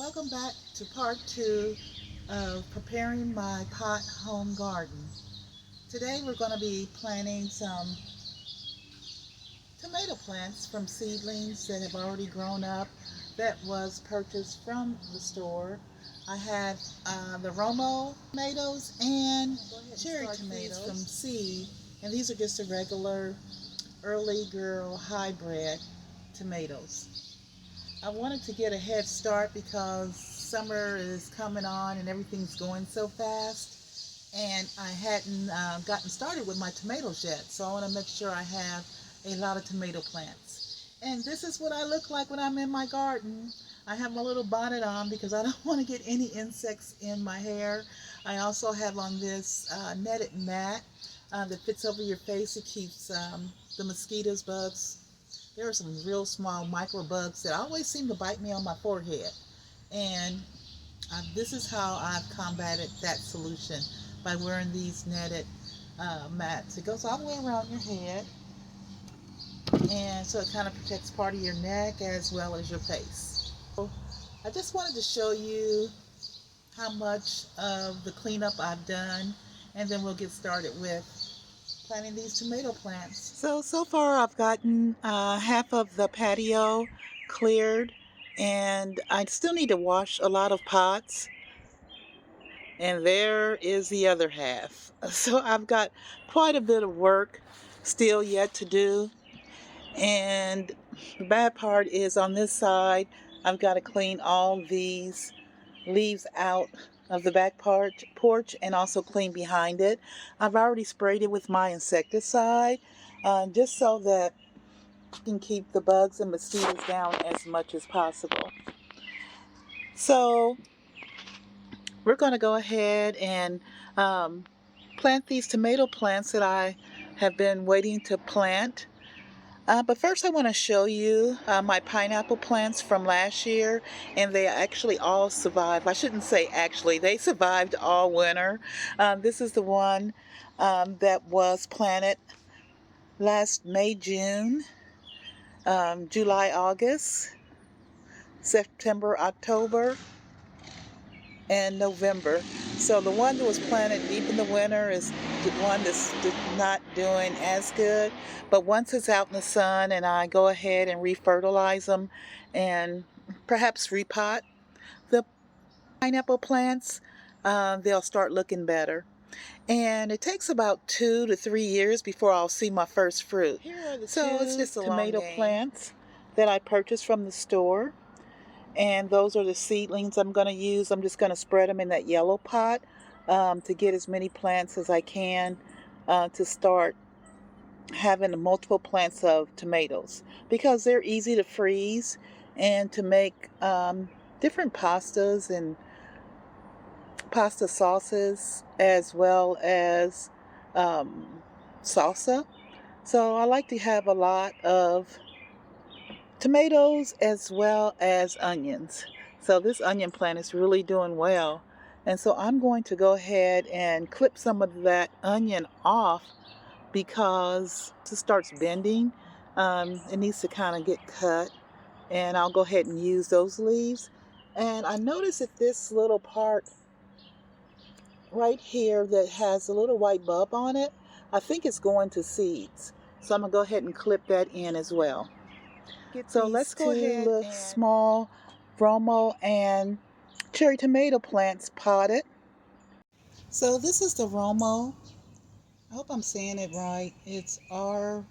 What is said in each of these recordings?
Welcome back to part 2 of preparing my pot home garden. Today we're going to be planting some tomato plants from seedlings that have already grown up that was purchased from the store. I had the Romo tomatoes and cherry tomatoes from seed, and these are just the regular early girl hybrid tomatoes. I wanted to get a head start because summer is coming on and everything's going so fast, and I hadn't gotten started with my tomatoes yet, so I want to make sure I have a lot of tomato plants. And this is what I look like when I'm in my garden. I have my little bonnet on because I don't want to get any insects in my hair. I also have on this netted mat that fits over your face. It keeps the mosquitoes, bugs. There are some real small micro bugs that always seem to bite me on my forehead. And this is how I've combated that solution, by wearing these netted mats. It goes all the way around your head, and so it kind of protects part of your neck as well as your face. So I just wanted to show you how much of the cleanup I've done, and then we'll get started with planting these tomato plants. So far I've gotten half of the patio cleared, and I still need to wash a lot of pots, and there is the other half. So I've got quite a bit of work still yet to do, and the bad part is on this side I've got to clean all these leaves out of the back porch and also clean behind it. I've already sprayed it with my insecticide just so that I can keep the bugs and mosquitoes down as much as possible. So we're going to go ahead and plant these tomato plants that I have been waiting to plant. But first I want to show you my pineapple plants from last year, and they actually all survived. I shouldn't say actually, they survived all winter. This is the one that was planted last May, June, July, August, September, October, and November. So the one that was planted deep in the winter is the one that's not doing as good. But once it's out in the sun and I go ahead and refertilize them and perhaps repot the pineapple plants, they'll start looking better. And it takes about 2 to 3 years before I'll see my first fruit. So it's just tomato plants that I purchased from the store. And those are the seedlings I'm going to use. I'm just going to spread them in that yellow pot to get as many plants as I can to start having multiple plants of tomatoes, because they're easy to freeze and to make different pastas and pasta sauces as well as salsa. So I like to have a lot of tomatoes as well as onions. So this onion plant is really doing well. And so I'm going to go ahead and clip some of that onion off because it starts bending. It needs to kind of get cut. And I'll go ahead and use those leaves. And I noticed that this little part right here that has a little white bulb on it, I think it's going to seeds. So I'm going to go ahead and clip that in as well. So let's go ahead and small Romo and cherry tomato plants potted. So this is the Romo. I hope I'm saying it right. It's R-O-M-A,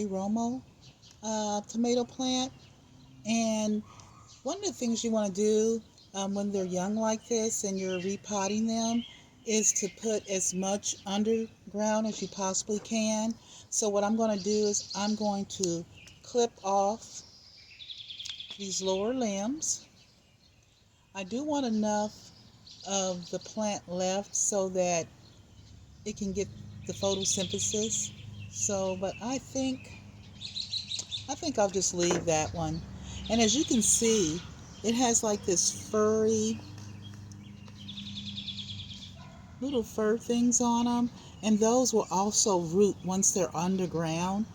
Romo tomato plant. And one of the things you want to do when they're young like this and you're repotting them is to put as much underground as you possibly can. So what I'm going to do is I'm going to clip off these lower limbs. I do want enough of the plant left so that it can get the photosynthesis. So, but I think I'll just leave that one. And as you can see, it has like this furry little fur things on them, and those will also root once they're underground,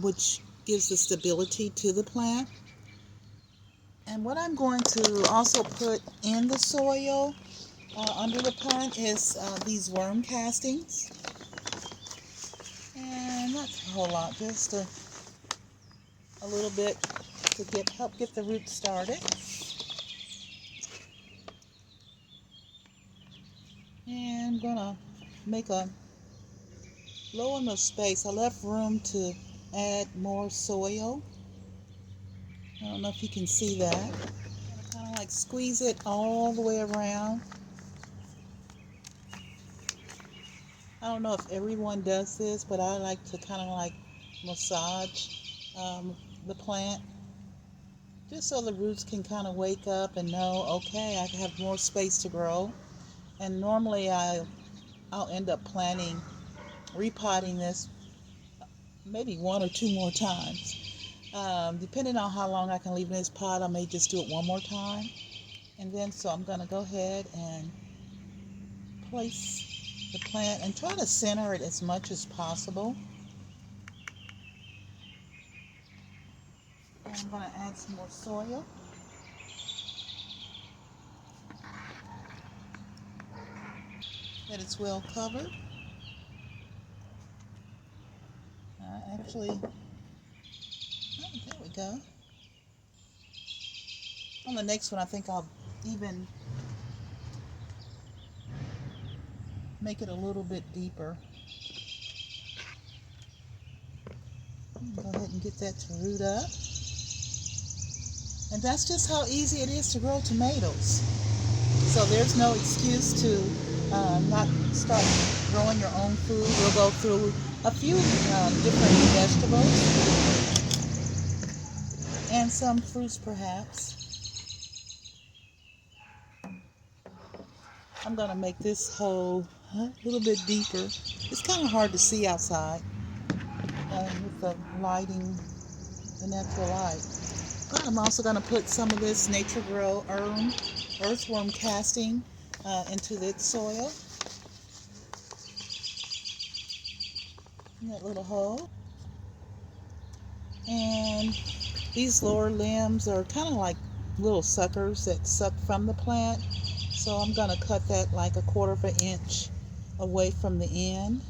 which gives the stability to the plant. And what I'm going to also put in the soil under the plant is these worm castings. And not a whole lot, just a little bit to help get the roots started. And I'm gonna make a low enough space. I left room to add more soil. I don't know if you can see that. Kind of like squeeze it all the way around. I don't know if everyone does this, but I like to kind of like massage the plant just so the roots can kind of wake up and know, okay, I have more space to grow. And normally I'll end up repotting this maybe one or two more times. Depending on how long I can leave in this pot, I may just do it one more time. And then, so I'm going to go ahead and place the plant and try to center it as much as possible. And I'm going to add some more soil. That it's well covered. There we go. On the next one, I think I'll even make it a little bit deeper. Go ahead and get that to root up. And that's just how easy it is to grow tomatoes. So there's no excuse to not start growing your own food. We'll go through a few different vegetables and some fruits perhaps. I'm going to make this hole a little bit deeper. It's kind of hard to see outside with the lighting, the natural light. But I'm also going to put some of this Nature Grow earthworm casting into the soil in that little hole. And these lower limbs are kind of like little suckers that suck from the plant. So I'm going to cut that like 1/4 of an inch away from the end.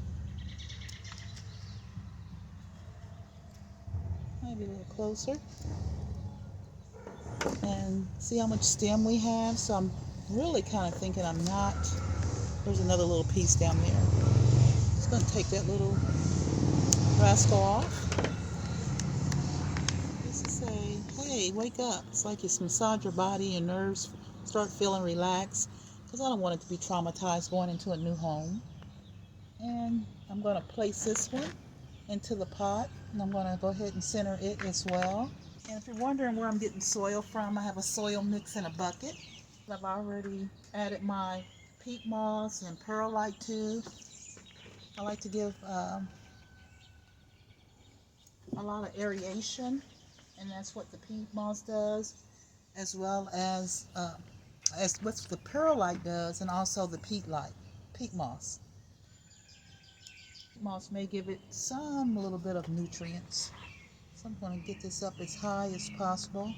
Maybe a little closer. And see how much stem we have? So I'm really kind of thinking there's another little piece down there. Just going to take that little rascal off. Just to say, hey, wake up. It's like you massage your body, your nerves start feeling relaxed, because I don't want it to be traumatized going into a new home. And I'm going to place this one into the pot, and I'm going to go ahead and center it as well. And if you're wondering where I'm getting soil from, I have a soil mix in a bucket. I've already added my peat moss and perlite too. I like to give a lot of aeration, and that's what the peat moss does, as well as what the perlite does, and also the peat moss. Moss may give it a little bit of nutrients. So I'm going to get this up as high as possible.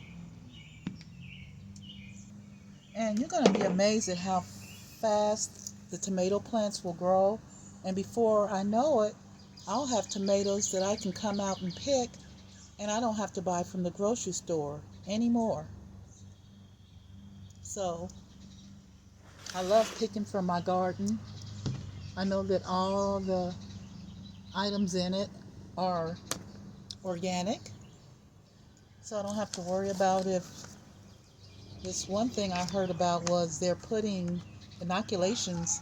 And you're going to be amazed at how fast the tomato plants will grow. And before I know it, I'll have tomatoes that I can come out and pick, and I don't have to buy from the grocery store anymore. So I love picking from my garden. I know that all the items in it are organic, so I don't have to worry about if this one thing I heard about was they're putting inoculations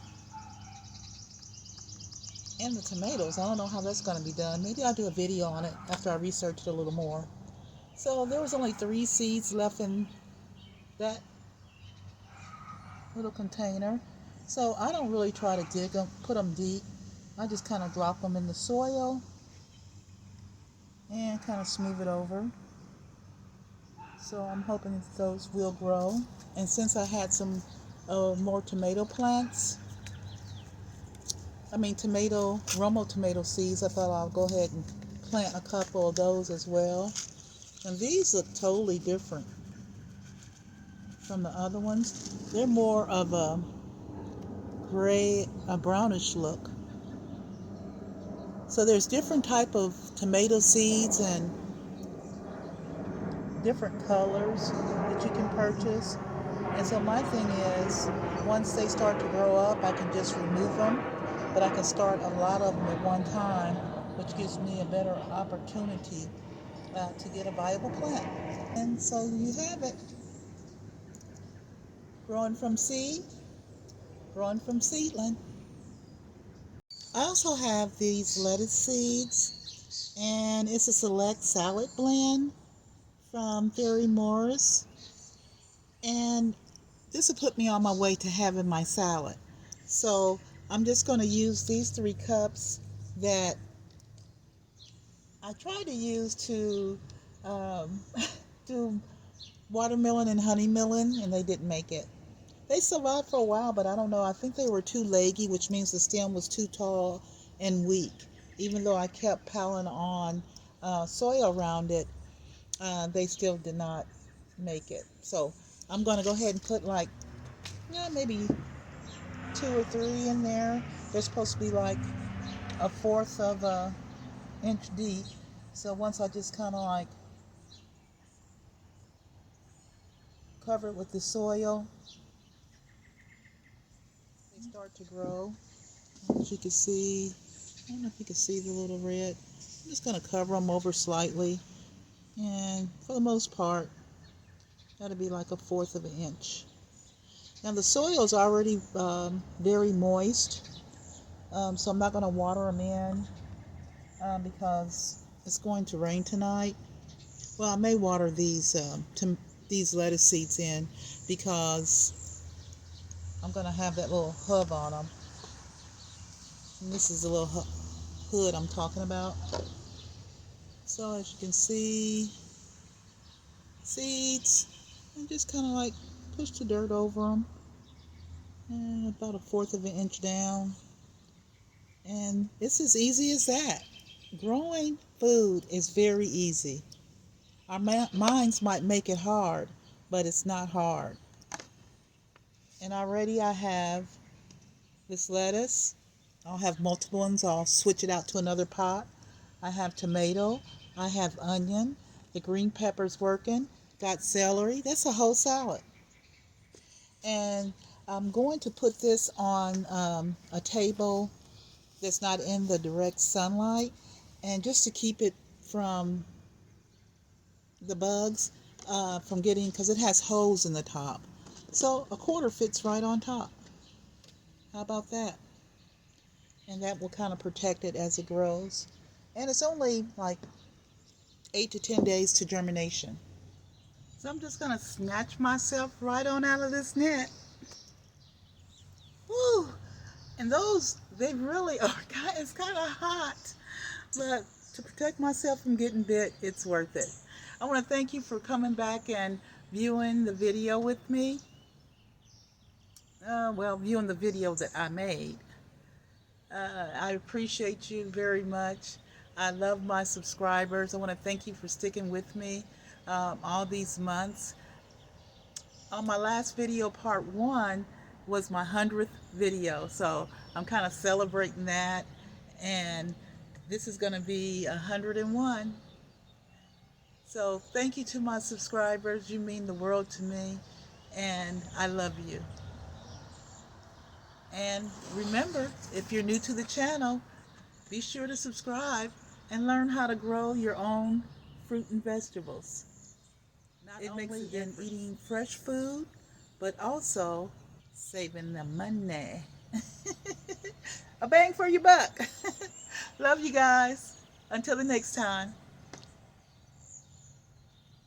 in the tomatoes. I don't know how that's going to be done. Maybe I'll do a video on it after I research it a little more. So there was only 3 seeds left in that little container. So I don't really try to dig them, put them deep. I just kind of drop them in the soil and kind of smooth it over. So I'm hoping those will grow. And since I had some more tomato plants, Romo tomato seeds, I thought I'll go ahead and plant a couple of those as well. And these look totally different. from the other ones. They're more of a gray, a brownish look. So there's different type of tomato seeds and different colors that you can purchase. And so my thing is, once they start to grow up, I can just remove them, but I can start a lot of them at one time, which gives me a better opportunity to get a viable plant. And so you have it. Growing from seed, growing from seedling. I also have these lettuce seeds, and it's a select salad blend from Fairy Morris. And this will put me on my way to having my salad. So I'm just going to use these 3 cups that I tried to use to do watermelon and honey melon, and they didn't make it. They survived for a while, but I don't know. I think they were too leggy, which means the stem was too tall and weak. Even though I kept piling on soil around it, they still did not make it. So I'm going to go ahead and put like maybe 2 or 3 in there. They're supposed to be like 1/4 of an inch deep. So once I just kind of like cover it with the soil, they start to grow. As you can see, I don't know if you can see the little red. I'm just going to cover them over slightly, and for the most part, that'll be like 1/4 of an inch. Now the soil is already very moist, so I'm not going to water them in because it's going to rain tonight. Well, I may water these lettuce seeds in because I'm going to have that little hub on them. And this is the little hood I'm talking about. So as you can see, seeds, and just kind of like push the dirt over them, and about 1/4 of an inch down. And it's as easy as that. Growing food is very easy. Our minds might make it hard, but it's not hard. And already I have this lettuce. I'll have multiple ones. I'll switch it out to another pot. I have tomato. I have onion. The green pepper's working. Got celery. That's a whole salad. And I'm going to put this on a table that's not in the direct sunlight, and just to keep it from the bugs from getting, because it has holes in the top. So 1/4 fits right on top. How about that? And that will kind of protect it as it grows. And it's only like 8 to 10 days to germination. So I'm just going to snatch myself right on out of this net. Woo! And those, they really are, it's kind of hot. But to protect myself from getting bit, it's worth it. I want to thank you for coming back and viewing the video with me. Viewing the video that I made. I appreciate you very much. I love my subscribers. I want to thank you for sticking with me all these months. On my last video, part 1, was my 100th video. So I'm kind of celebrating that. And this is going to be 101. So thank you to my subscribers. You mean the world to me. And I love you. And remember, if you're new to the channel, be sure to subscribe and learn how to grow your own fruit and vegetables. It makes it in eating fresh food, but also saving the money. A bang for your buck. Love you guys. Until the next time.